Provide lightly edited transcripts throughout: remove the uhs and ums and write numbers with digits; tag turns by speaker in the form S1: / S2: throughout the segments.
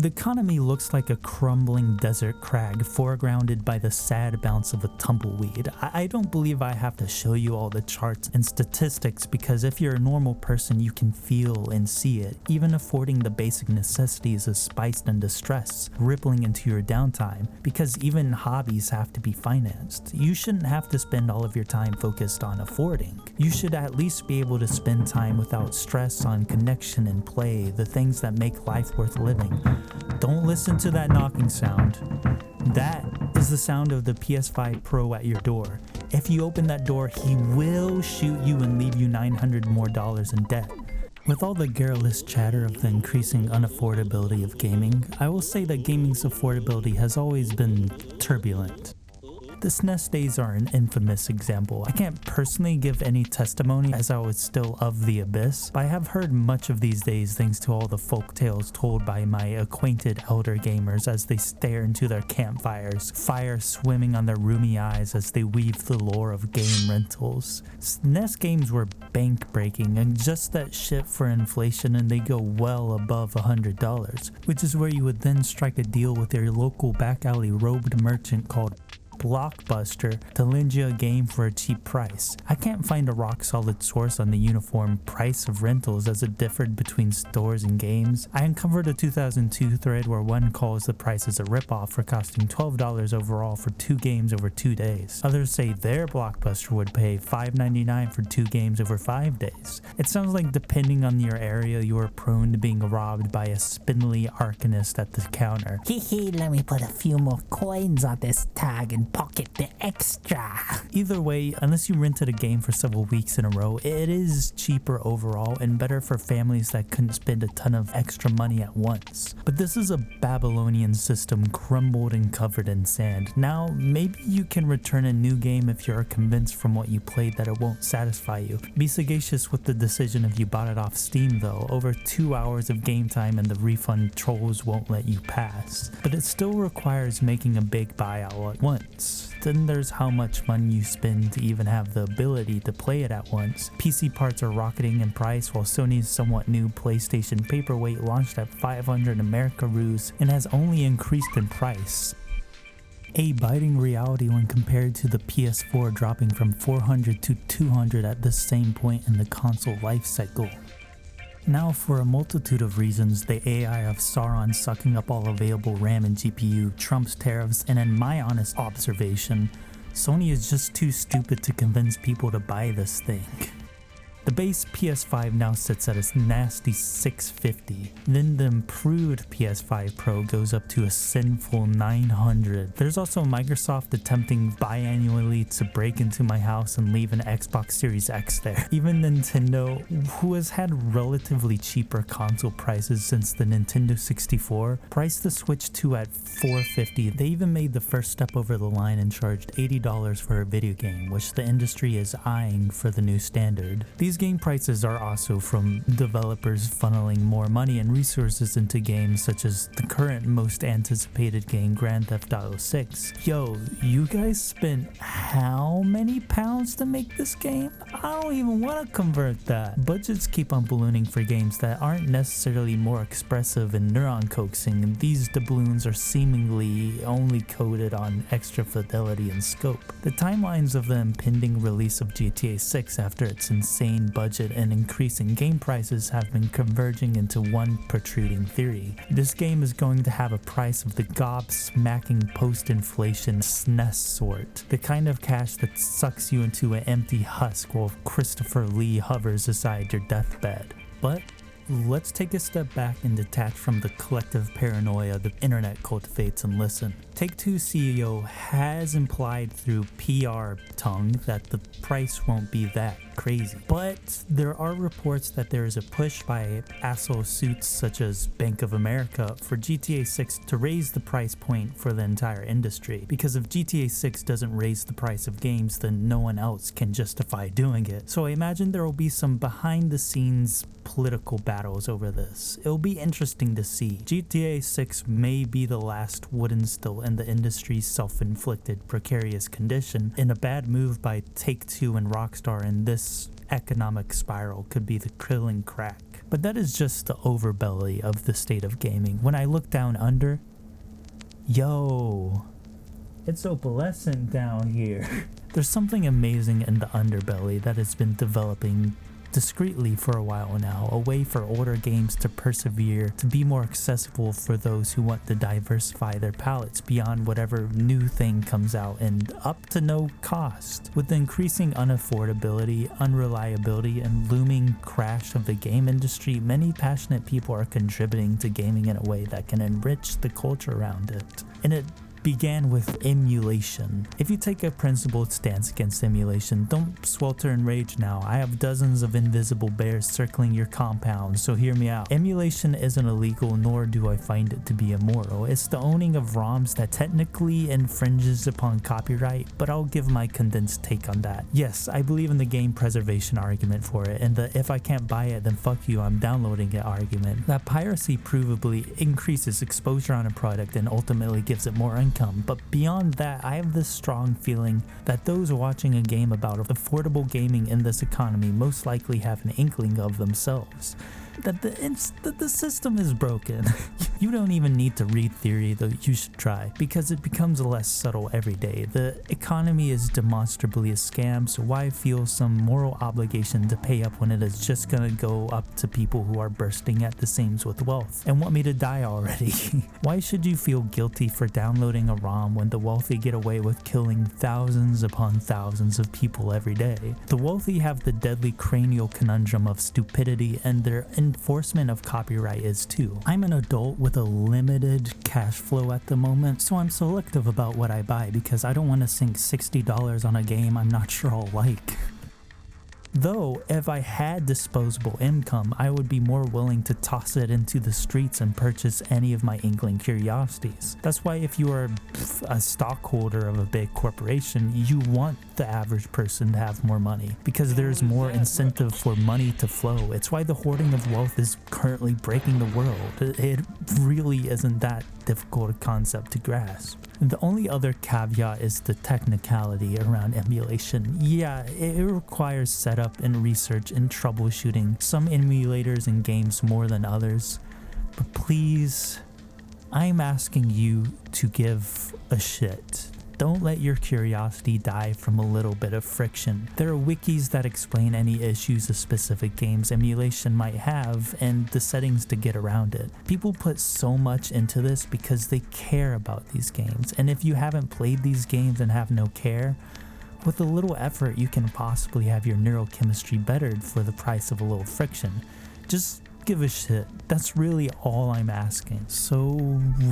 S1: The economy looks like a crumbling desert crag foregrounded by the sad bounce of a tumbleweed. I don't believe I have to show you all the charts and statistics, because if you're a normal person you can feel and see it. Even affording the basic necessities is spiced in distress, rippling into your downtime, because even hobbies have to be financed. You shouldn't have to spend all of your time focused on affording. You should at least be able to spend time without stress on connection and play, the things that make life worth living. Don't listen to that knocking sound. That is the sound of the PS5 Pro at your door. If you open that door, he will shoot you and leave you $900 more in debt. With all the garrulous chatter of the increasing unaffordability of gaming, I will say that gaming's affordability has always been turbulent. The SNES days are an infamous example. I can't personally give any testimony as I was still of the abyss, but I have heard much of these days thanks to all the folk tales told by my acquainted elder gamers as they stare into their campfires, fire swimming on their roomy eyes as they weave the lore of game rentals. SNES games were bank breaking and just that shit for inflation, and they go well above $100, which is where you would then strike a deal with your local back alley robed merchant called Blockbuster to lend you a game for a cheap price. I can't find a rock solid source on the uniform price of rentals as it differed between stores and games. I uncovered a 2002 thread where one calls the prices a ripoff for costing $12 overall for 2 games over 2 days. Others say their Blockbuster would pay $5.99 for 2 games over 5 days. It sounds like depending on your area, you are prone to being robbed by a spindly arcanist at the counter.
S2: Hee, let me put a few more coins on this tag and pocket the extra.
S1: Either way, unless you rented a game for several weeks in a row, it is cheaper overall and better for families that couldn't spend a ton of extra money at once. But this is a Babylonian system crumbled and covered in sand. Now, maybe you can return a new game if you're convinced from what you played that it won't satisfy you. Be sagacious with the decision if you bought it off Steam though. Over 2 hours of game time and the refund trolls won't let you pass. But it still requires making a big buy all at once. Then there's how much money you spend to even have the ability to play it at once. PC parts are rocketing in price, while Sony's somewhat new PlayStation Paperweight launched at 500 Americaroos and has only increased in price. A biting reality when compared to the PS4 dropping from 400 to 200 at the same point in the console life cycle. Now, for a multitude of reasons, the AI of Sauron sucking up all available RAM and GPU trumps tariffs, and in my honest observation, Sony is just too stupid to convince people to buy this thing. The base PS5 now sits at a nasty $650, then the improved PS5 Pro goes up to a sinful $900. There's also Microsoft attempting biannually to break into my house and leave an Xbox Series X there. Even Nintendo, who has had relatively cheaper console prices since the Nintendo 64, priced the Switch 2 at $450. They even made the first step over the line and charged $80 for a video game, which the industry is eyeing for the new standard. These game prices are also from developers funneling more money and resources into games such as the current most anticipated game, Grand Theft Auto 6. Yo, you guys spent how many pounds to make this game? I don't even want to convert that. Budgets keep on ballooning for games that aren't necessarily more expressive and neuron coaxing, and these doubloons are seemingly only coded on extra fidelity and scope. The timelines of the impending release of GTA 6 after its insane budget and increasing game prices have been converging into one protruding theory. This game is going to have a price of the gob-smacking post-inflation SNES sort, the kind of cash that sucks you into an empty husk while Christopher Lee hovers beside your deathbed. But let's take a step back and detach from the collective paranoia the internet cultivates and listen. Take-Two CEO has implied through PR tongue that the price won't be that crazy. But there are reports that there is a push by asshole suits such as Bank of America for GTA 6 to raise the price point for the entire industry. Because if GTA 6 doesn't raise the price of games, then no one else can justify doing it. So I imagine there will be some behind the scenes political battles over this. It'll be interesting to see. GTA 6 may be the last wooden still in the industry's self-inflicted precarious condition, and a bad move by Take-Two and Rockstar in this economic spiral could be the killing crack. But that is just the overbelly of the state of gaming. When I look down under, yo, it's opalescent down here. There's something amazing in the underbelly that has been developing discreetly for a while now, a way for older games to persevere, to be more accessible for those who want to diversify their palettes beyond whatever new thing comes out and up to no cost. With the increasing unaffordability, unreliability, and looming crash of the game industry, many passionate people are contributing to gaming in a way that can enrich the culture around it. And it began with emulation. If you take a principled stance against emulation, don't swelter in rage now. I have dozens of invisible bears circling your compound, so hear me out. Emulation isn't illegal, nor do I find it to be immoral. It's the owning of ROMs that technically infringes upon copyright, but I'll give my condensed take on that. Yes, I believe in the game preservation argument for it, and the if I can't buy it then fuck you, I'm downloading it argument. That piracy provably increases exposure on a product and ultimately gives it more income. But beyond that, I have this strong feeling that those watching a game about affordable gaming in this economy most likely have an inkling of themselves. That the system is broken. You don't even need to read theory, though you should try, because it becomes less subtle every day. The economy is demonstrably a scam, so why feel some moral obligation to pay up when it is just gonna go up to people who are bursting at the seams with wealth and want me to die already? Why should you feel guilty for downloading a ROM when the wealthy get away with killing thousands upon thousands of people every day? The wealthy have the deadly cranial conundrum of stupidity, and their enforcement of copyright is too. I'm an adult with a limited cash flow at the moment, so I'm selective about what I buy because I don't want to sink $60 on a game I'm not sure I'll like. Though, if I had disposable income, I would be more willing to toss it into the streets and purchase any of my inkling curiosities. That's why if you are a stockholder of a big corporation, you want the average person to have more money, because there's more incentive for money to flow. It's why the hoarding of wealth is currently breaking the world. It really isn't that difficult a concept to grasp. And the only other caveat is the technicality around emulation. Yeah, it requires setup and research and troubleshooting, some emulators and games more than others. But please, I'm asking you to give a shit. Don't let your curiosity die from a little bit of friction. There are wikis that explain any issues a specific game's emulation might have and the settings to get around it. People put so much into this because they care about these games, and if you haven't played these games and have no care, with a little effort you can possibly have your neurochemistry bettered for the price of a little friction. Just give a shit. That's really all I'm asking. So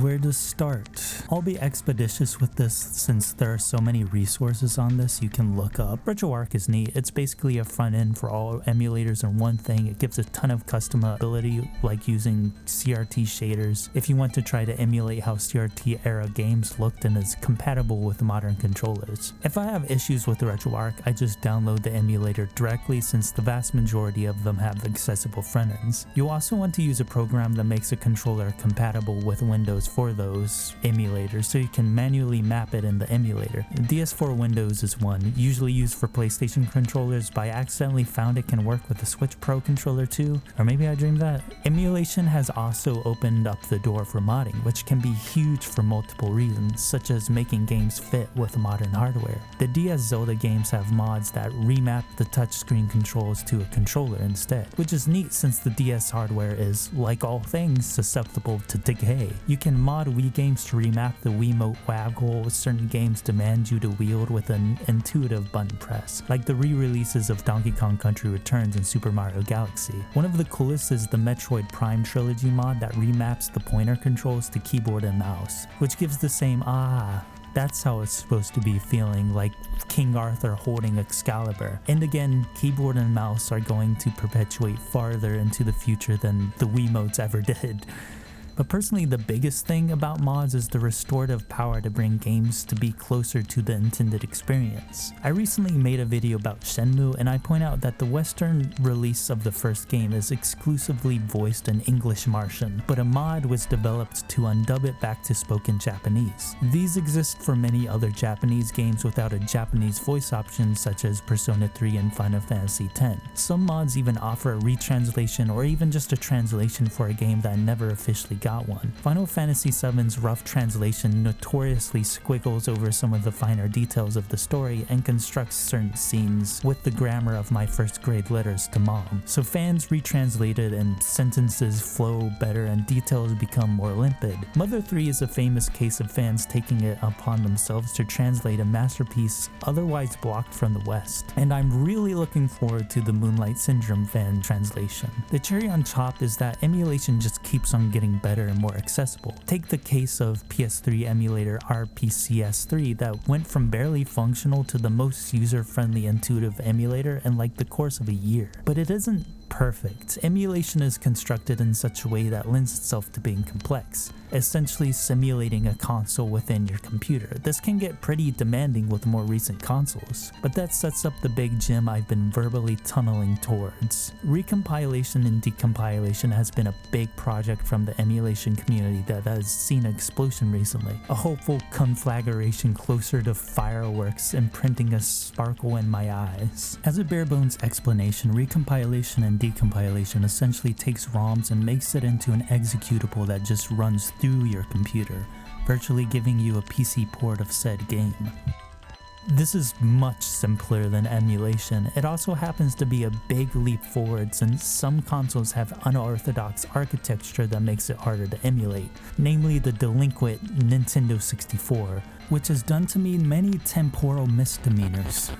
S1: where to start? I'll be expeditious with this since there are so many resources on this you can look up. RetroArch is neat. It's basically a front end for all emulators in one thing. It gives a ton of customability, like using CRT shaders if you want to try to emulate how CRT era games looked and is compatible with modern controllers. If I have issues with RetroArch, I just download the emulator directly since the vast majority of them have accessible front ends. You'll also want to use a program that makes a controller compatible with Windows for those emulators, so you can manually map it in the emulator. DS4 Windows is one, usually used for PlayStation controllers, but I accidentally found it can work with the Switch Pro controller too, or maybe I dreamed that. Emulation has also opened up the door for modding, which can be huge for multiple reasons, such as making games fit with modern hardware. The DS Zelda games have mods that remap the touchscreen controls to a controller instead, which is neat since the DS hardware is, like all things, susceptible to decay. You can mod Wii games to remap the Wiimote waggle. Certain games demand you to wield with an intuitive button press, like the re-releases of Donkey Kong Country Returns and Super Mario Galaxy. One of the coolest is the Metroid Prime Trilogy mod that remaps the pointer controls to keyboard and mouse, which gives the same that's how it's supposed to be feeling, like King Arthur holding Excalibur. And again, keyboard and mouse are going to perpetuate farther into the future than the Wiimotes ever did. But personally, the biggest thing about mods is the restorative power to bring games to be closer to the intended experience. I recently made a video about Shenmue, and I point out that the Western release of the first game is exclusively voiced in English Martian, but a mod was developed to undub it back to spoken Japanese. These exist for many other Japanese games without a Japanese voice option, such as Persona 3 and Final Fantasy X. Some mods even offer a retranslation or even just a translation for a game that never officially got one. Final Fantasy VII's rough translation notoriously squiggles over some of the finer details of the story and constructs certain scenes with the grammar of my first grade letters to mom. So fans retranslate it and sentences flow better and details become more limpid. Mother 3 is a famous case of fans taking it upon themselves to translate a masterpiece otherwise blocked from the West. And I'm really looking forward to the Moonlight Syndrome fan translation. The cherry on top is that emulation just keeps on getting better and more accessible. Take the case of PS3 emulator RPCS3 that went from barely functional to the most user-friendly intuitive emulator in like the course of a year. But it isn't perfect. Emulation is constructed in such a way that lends itself to being complex, essentially simulating a console within your computer. This can get pretty demanding with more recent consoles, but that sets up the big gem I've been verbally tunneling towards. Recompilation and decompilation has been a big project from the emulation community that has seen an explosion recently, a hopeful conflagration closer to fireworks imprinting a sparkle in my eyes. As a bare bones explanation, recompilation and decompilation essentially takes ROMs and makes it into an executable that just runs through your computer, virtually giving you a PC port of said game. This is much simpler than emulation. It also happens to be a big leap forward since some consoles have unorthodox architecture that makes it harder to emulate, namely the delinquent Nintendo 64, which has done to me many temporal misdemeanors.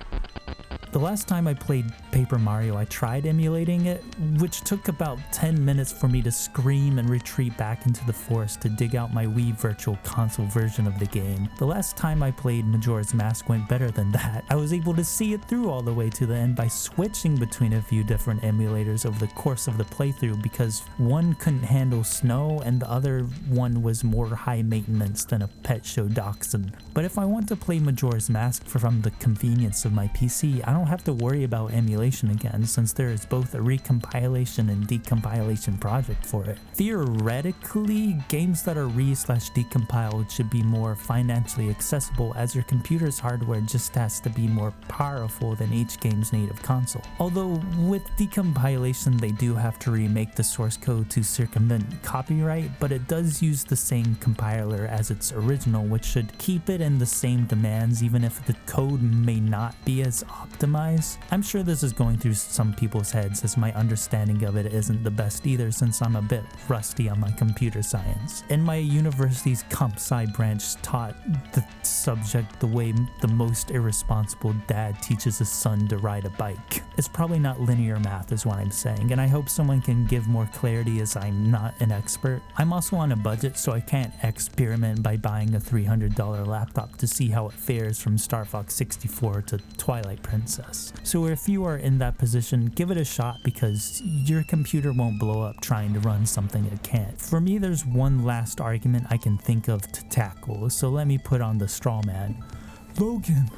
S1: The last time I played Paper Mario, I tried emulating it, which took about 10 minutes for me to scream and retreat back into the forest to dig out my Wii Virtual Console version of the game. The last time I played Majora's Mask went better than that. I was able to see it through all the way to the end by switching between a few different emulators over the course of the playthrough because one couldn't handle snow and the other one was more high maintenance than a Pet Show Dachshund. But if I want to play Majora's Mask from the convenience of my PC, I don't have to worry about emulation again since there is both a recompilation and decompilation project for it. Theoretically, games that are re/decompiled should be more financially accessible as your computer's hardware just has to be more powerful than each game's native console. Although with decompilation they do have to remake the source code to circumvent copyright, but it does use the same compiler as its original, which should keep it in the same demands even if the code may not be as optimized. I'm sure this is going through some people's heads as my understanding of it isn't the best either since I'm a bit rusty on my computer science. In my university's comp sci branch taught the subject the way the most irresponsible dad teaches his son to ride a bike. It's probably not linear math is what I'm saying, and I hope someone can give more clarity as I'm not an expert. I'm also on a budget so I can't experiment by buying a $300 laptop to see how it fares from Star Fox 64 to Twilight Princess. So if you are in that position, give it a shot because your computer won't blow up trying to run something it can't. For me, there's one last argument I can think of to tackle, so let me put on the straw man. Logan,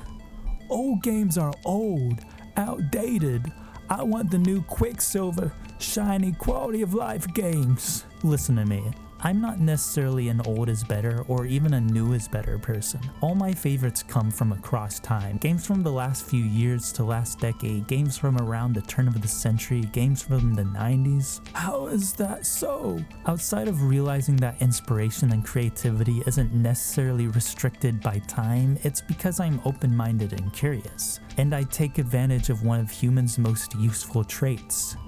S1: old games are old, outdated. I want the new Quicksilver, shiny quality of life games. Listen to me. I'm not necessarily an old is better or even a new is better person. All my favorites come from across time. Games from the last few years to last decade, games from around the turn of the century, games from the 90s. How is that so? Outside of realizing that inspiration and creativity isn't necessarily restricted by time, it's because I'm open-minded and curious. And I take advantage of one of humans' most useful traits.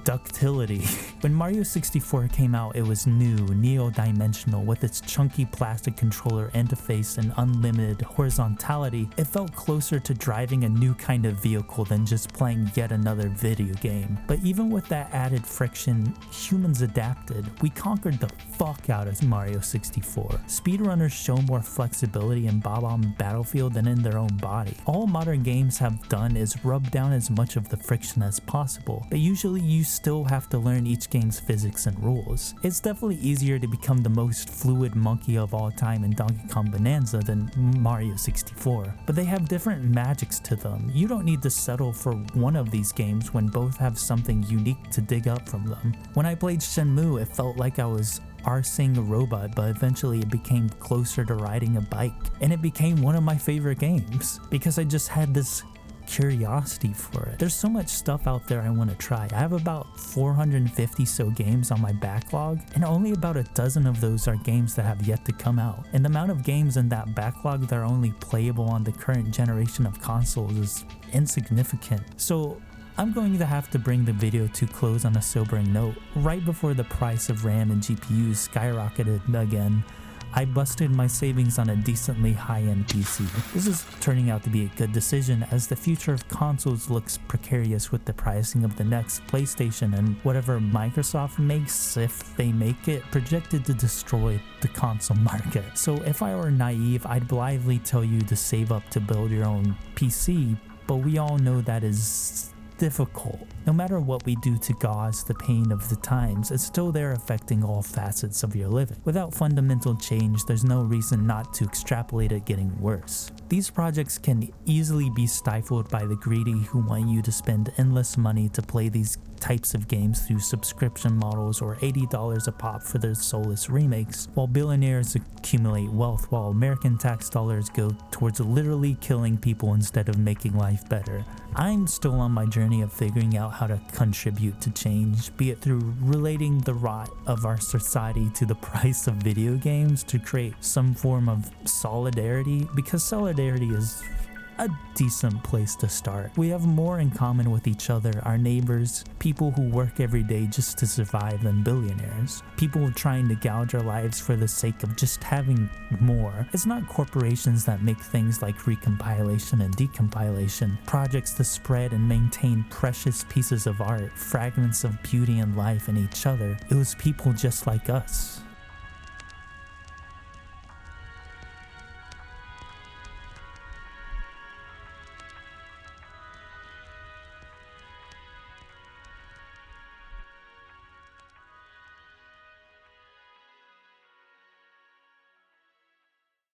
S1: Ductility. When Mario 64 came out, it was new, neo-dimensional, with its chunky plastic controller interface and unlimited horizontality. It felt closer to driving a new kind of vehicle than just playing yet another video game. But even with that added friction, humans adapted. We conquered the fuck out of Mario 64. Speedrunners show more flexibility in Bob-omb Battlefield than in their own body. All modern games have done is rub down as much of the friction as possible, but usually use still have to learn each game's physics and rules. It's definitely easier to become the most fluid monkey of all time in Donkey Kong Bonanza than Mario 64, but they have different magics to them. You don't need to settle for one of these games when both have something unique to dig up from them. When I played Shenmue, it felt like I was RCing a robot, but eventually it became closer to riding a bike, and it became one of my favorite games because I just had this curiosity for it. There's so much stuff out there I want to try. I have about 450 so games on my backlog, and only about a dozen of those are games that have yet to come out. And the amount of games in that backlog that are only playable on the current generation of consoles is insignificant. So I'm going to have to bring the video to close on a sobering note. Right before the price of RAM and GPUs skyrocketed again, I busted my savings on a decently high-end PC. This is turning out to be a good decision as the future of consoles looks precarious with the pricing of the next PlayStation and whatever Microsoft makes, if they make it, projected to destroy the console market. So if I were naive, I'd blithely tell you to save up to build your own PC, but we all know that is difficult. No matter what we do to gauze the pain of the times, it's still there affecting all facets of your living. Without fundamental change, there's no reason not to extrapolate it getting worse. These projects can easily be stifled by the greedy who want you to spend endless money to play these types of games through subscription models or $80 a pop for their soulless remakes, while billionaires accumulate wealth while American tax dollars go towards literally killing people instead of making life better. I'm still on my journey of figuring out how to contribute to change, be it through relating the rot of our society to the price of video games to create some form of solidarity, because solidarity is a decent place to start. We have more in common with each other, our neighbors, people who work every day just to survive, than billionaires. People trying to gouge our lives for the sake of just having more. It's not corporations that make things like recompilation and decompilation, projects to spread and maintain precious pieces of art, fragments of beauty and life in each other. It was people just like us.